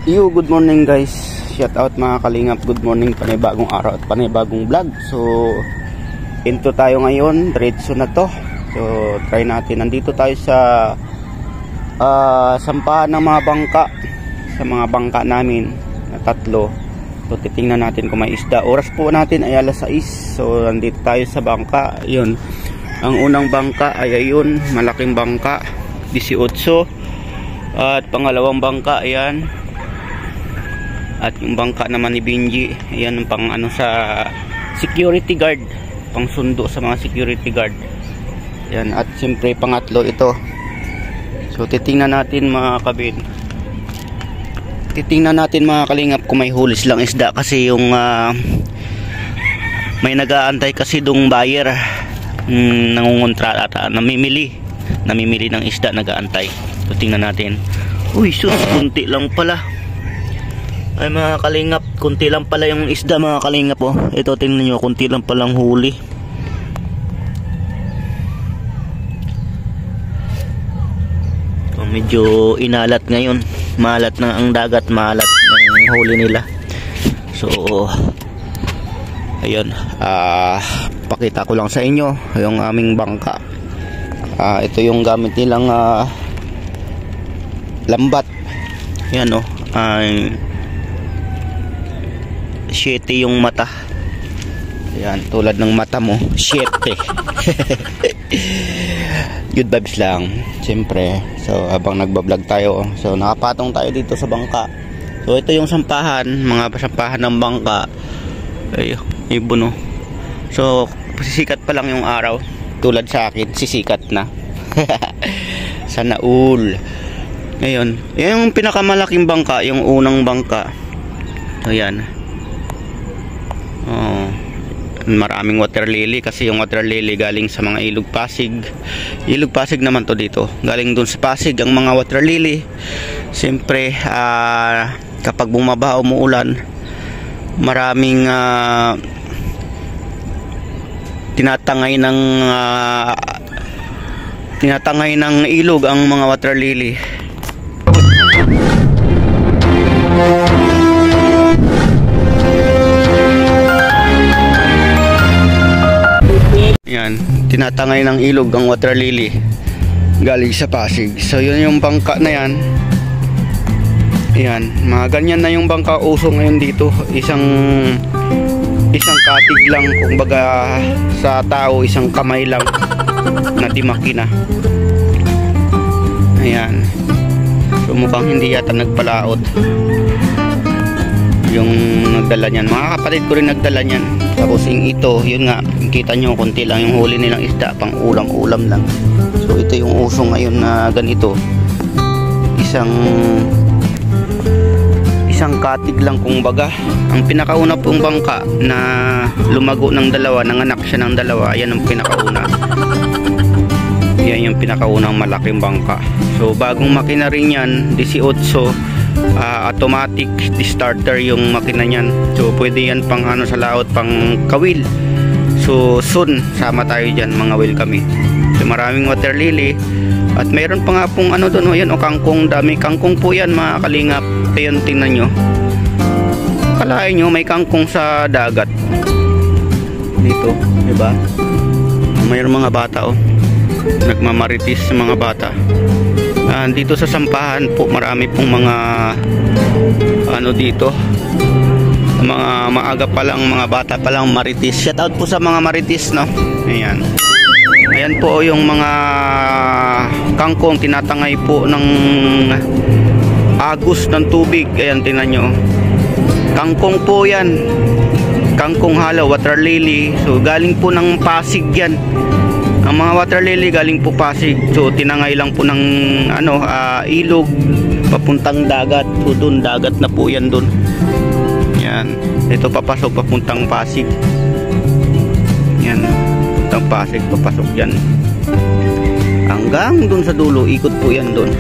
Good morning guys. Shout out mga kalingap. Good morning, panibagong araw at panibagong vlog. So, into tayo ngayon. Diretso na to. So, try natin. Nandito tayo sa sampahan ng mga bangka. Sa mga bangka namin na tatlo. So, titingnan natin kung may isda. Oras po natin ay alas 6. So, nandito tayo sa bangka. Yun. Ang unang bangka ay ayun. Malaking bangka. 18. At pangalawang bangka, ayan. At yung bangka naman ni Benji, ayan, pang ano sa security guard, pang sundo sa mga security guard. Ayan, at siyempre pangatlo ito. So titingnan natin mga kabin. Titingnan natin mga kalingap kung may hulis lang isda, kasi yung may nag-aantay kasi dong buyer, nangungontra at namimili ng isda, nag-aantay. So tingnan natin. Uy sus, kunti lang pala. Ay mga kalingap, kunti lang pala yung isda mga kalingap, oh. Ito tingnan nyo, kunti lang palang huli. So, medyo inalat ngayon. Malat na ang dagat, malat ng huli nila. So ayun, pakita ko lang sa inyo yung aming bangka. Ito yung gamit nilang lambat. Yan, oh. 7 yung mata. Ayan, tulad ng mata mo, 7. Good vibes lang, siyempre. So habang nagbablog tayo, so nakapatong tayo dito sa bangka. So ito yung sampahan, mga sampahan ng bangka. Ay, ibon, oh. So sisikat pa lang yung araw. Tulad sa akin, sisikat na. Sana all. Ngayon, yung pinakamalaking bangka, yung unang bangka. So yan. Maraming water lily, kasi yung water lily galing sa mga ilog Pasig. Ilog Pasig naman to dito. Galing dun sa Pasig ang mga water lily. Siyempre, kapag bumaba o umuulan, maraming tinatangay ng ilog ang mga water lily. Yan, tinatangay ng ilog ang water lily galing sa Pasig. So yun yung bangka na yan. Yan, mga ganyan na yung bangka uso ngayon dito. Isang katig lang, kumbaga sa tao, isang kamay lang na di makina. Ayan. So mukhang hindi yata nagpalaot yung nagdala niyan. Mga kapatid ko rin nagdala niyan. Tapos yung ito, yun nga, kita nyo, konti lang yung huli nilang isda, pang ulam-ulam lang. So ito yung uso ngayon na ganito. Isang katig lang kumbaga. Ang pinakauna pong bangka na lumago ng dalawa, nanganak siya ng dalawa, yan ang pinakauna. Yan yung pinakaunang malaking bangka. So bagong makina rin yan, 18. Automatic starter yung makina niyan. So pwede yan pang ano sa laot, pang kawil. So soon sama tayo dyan, mga will kami. So maraming water lily. At mayroon pa nga pong ano doon, yan, o kangkong, dami kangkong po yan mga kalingap. Ayun, tingnan nyo. Kalahin nyo may kangkong sa dagat dito, diba? Mayroon mga bata, oh, nagmamaritis sa mga bata. Dito sa sampahan po, marami pong mga ano dito, mga maaga pa lang, mga bata pa lang maritis. Shout out po sa mga maritis, no? Ayan. Ayan po yung mga kangkong, tinatangay po ng agos ng tubig. Ayan, tingnan nyo. Kangkong po yan. Kangkong halo, water lily. So galing po ng Pasig yan. Ang mga water lily galing po Pasig. So tinangay lang po ng ano, ilog papuntang dagat. So dun, dagat na po yan dun. Yan. Ito papasok papuntang Pasig. Yan. Papuntang Pasig, papasok yan. Hanggang dun sa dulo, ikot po yan dun.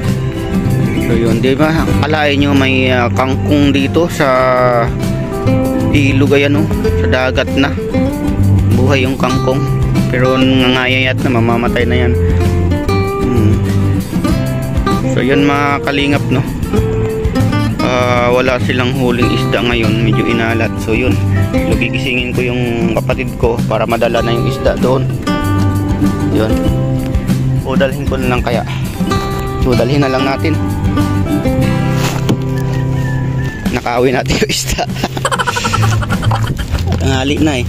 So yun, di ba? Akalain nyo may kangkong dito sa ilog, ayan, oh, sa dagat na. Buhay yung kangkong. Pero nangangayayat na, mamamatay na yan. So yun mga kalingap, no. wala silang huling isda ngayon, medyo inalat. So yun, gigisingin ko yung kapatid ko para madala na yung isda doon. Yun, o dalhin ko na lang kaya. So dalhin na lang natin. Nakaawi natin yung isda. Tanghali na eh.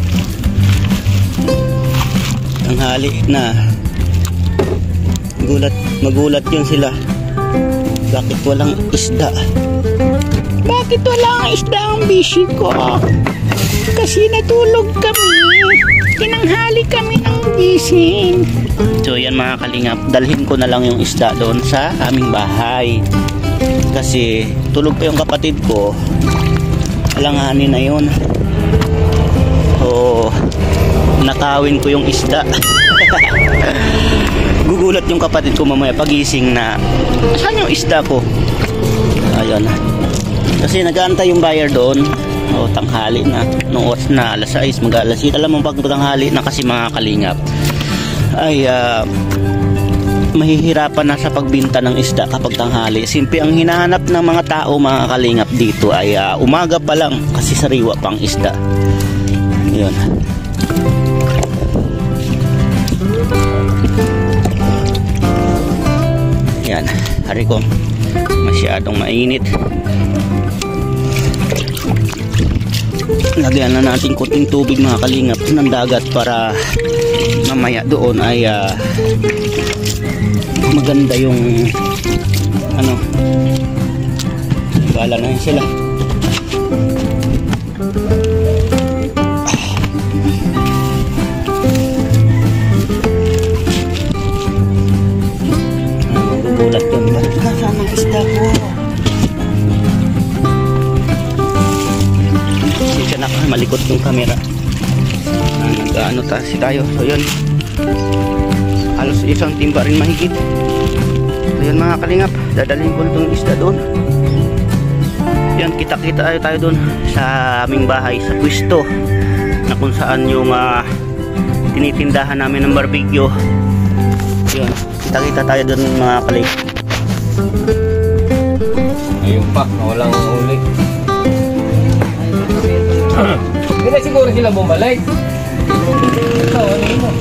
Tanghali na. Magulat yun sila. Bakit walang isda? Bakit walang isda ang bishi ko? Kasi natulog kami. Tinanghali kami ng gising. So yan mga kalingap, dalhin ko na lang yung isda doon sa aming bahay. Kasi tulog pa yung kapatid ko. Alanganin na yun. So nakawin ko yung isda. Gugulat yung kapatid ko mamaya pagising na saan yung isda ko. Ayun. Kasi nag-aantay yung buyer doon. O tanghali na. Nung oras na alas 6 mag-alas 7. Alam mo pag tanghali na kasi mga kalingap ay mahihirapan na sa pagbinta ng isda kapag tanghali. Simple ang hinahanap ng mga tao mga kalingap dito ay umaga pa lang kasi sariwa pang isda. Ayun. Yan, hari ko masyadong mainit. Lagyan na natin kunting tubig mga kalingap ng dagat para mamaya doon ay maganda yung ano, bala na yun sila. Gulat yun. Bakit nasaan ang isda ko? Hindi na malikot yung camera. Nag-ano tayo. So yun. Halos isang timba rin mahigit. So yun mga kalingap. Dadalhin ko itong isda doon. Yan, kita-kita tayo doon sa aming bahay. Sa pwesto. Na kung saan yung tinitindahan namin ng barbecue. Yun. Kita-kita tayo doon mga kalingap. Ayun pa, walang ulit. Hindi na siguro sila bumalik. Ito, ano yun mo?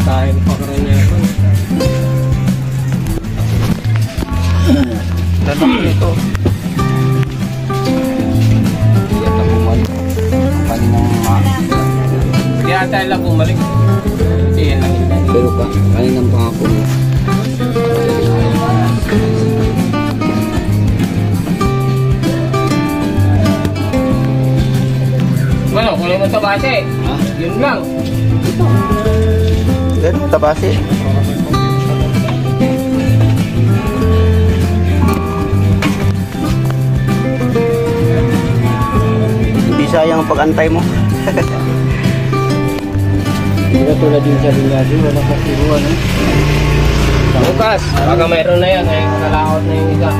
Tayo pa karanya ito. Lalaki ito. Iyan na bumalik. Kaninang Kaya tayo lang bumalik. Iyan lang. Pero kaninang pangako. Ano, kunin mo sa base. Ha? Yun lang. Ganun, tabasi. Hindi sayang ang pag-antay mo. Hindi na tulad din sa Bingasi, wala kasiruan eh. Bukas, baka mayroon na yan, ay nakalakot na yung isa.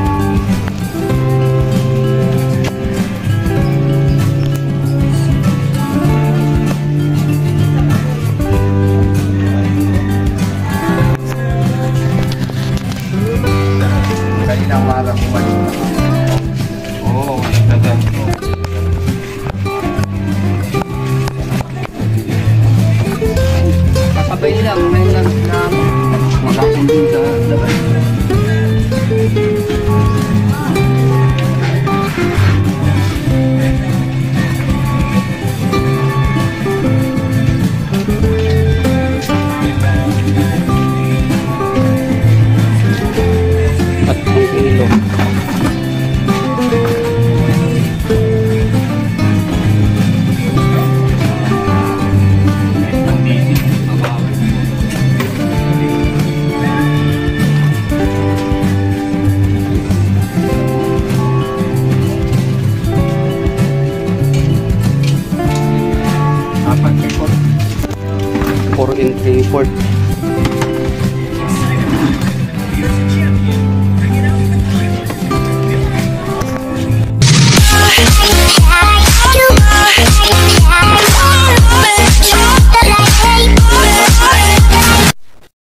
Kaninang umaga bumalik. Oo, nagtagan. Kakabay nila, kumain lang.